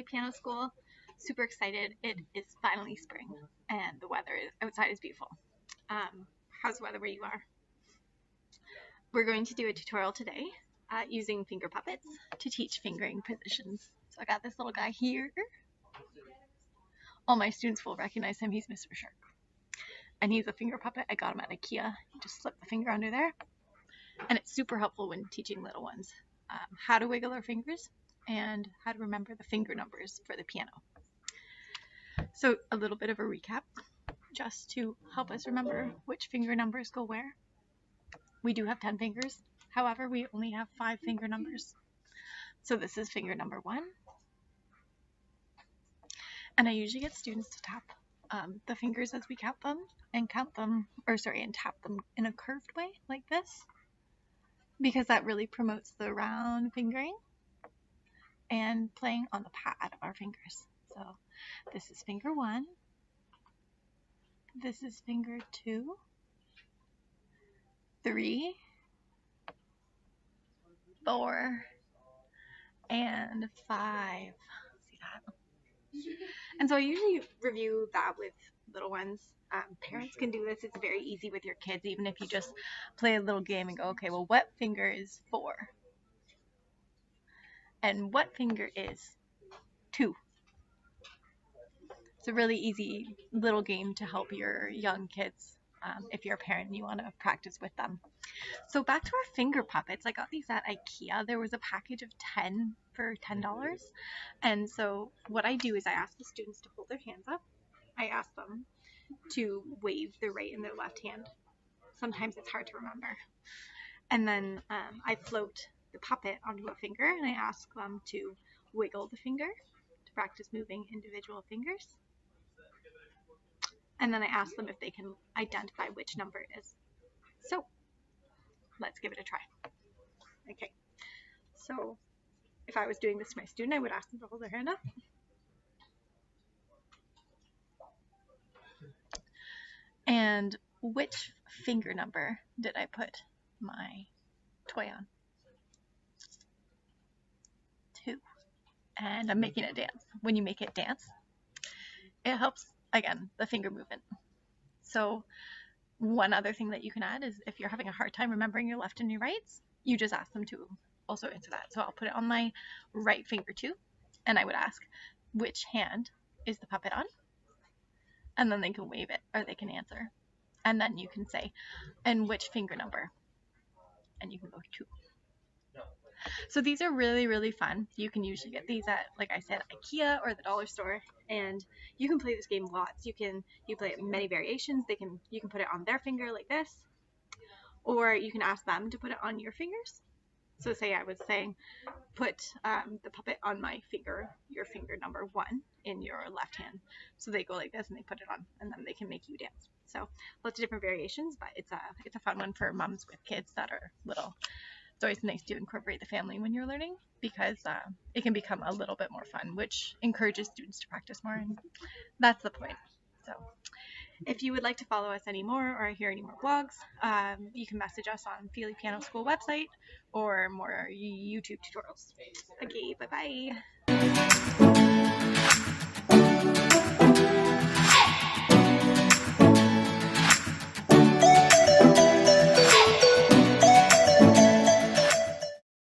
Feely Piano School. Super excited. It is finally spring and the weather outside is beautiful. How's the weather where you are? We're going to do a tutorial today using finger puppets to teach fingering positions. So I got this little guy here. All my students will recognize him. He's Mr. Shark. And he's a finger puppet. I got him at IKEA. You just slip the finger under there. And it's super helpful when teaching little ones how to wiggle their fingers and how to remember the finger numbers for the piano. So a little bit of a recap, just to help us remember which finger numbers go where. We do have 10 fingers, however, we only have 5 finger numbers. So this is finger number 1. And I usually get students to tap the fingers as we count them, and tap them in a curved way like this, because that really promotes the round fingering and playing on the pad of our fingers. So this is finger 1, this is finger 2, 3, 4, and 5. See that? And so I usually review that with little ones. Parents can do this. It's very easy with your kids, even if you just play a little game and go, okay, well, what finger is 4? And what finger is 2? It's a really easy little game to help your young kids if you're a parent and you want to practice with them. So back to our finger puppets. I got these at IKEA. There was a package of 10 for $10. And so what I do is I ask the students to hold their hands up. I ask them to wave their right and their left hand. Sometimes it's hard to remember. And then I float the puppet onto a finger and I ask them to wiggle the finger to practice moving individual fingers. And then I ask them if they can identify which number it is. So let's give it a try. Okay, so if I was doing this to my student, I would ask them to hold their hand up. And which finger number did I put my toy on? 2. And I'm making it dance. When you make it dance, it helps, again, the finger movement. So one other thing that you can add is if you're having a hard time remembering your left and your rights, you just ask them to also answer that. So I'll put it on my right finger too, and I would ask, which hand is the puppet on? And then they can wave it, or they can answer. And then you can say, and which finger number? And you can go 2. So these are really, really fun. You can usually get these at, like I said, IKEA or the dollar store, and you can play this game lots. You play it in many variations. You can put it on their finger like this, or you can ask them to put it on your fingers. So say I was saying, put the puppet on my finger, your finger number 1 in your left hand. So they go like this and they put it on, and then they can make you dance. So lots of different variations, but it's a fun one for moms with kids that are little. It's always nice to incorporate the family when you're learning, because it can become a little bit more fun, which encourages students to practice more, and that's the point. So if you would like to follow us any more or hear any more vlogs, you can message us on Feely Piano School website or more YouTube tutorials. Okay, bye-bye.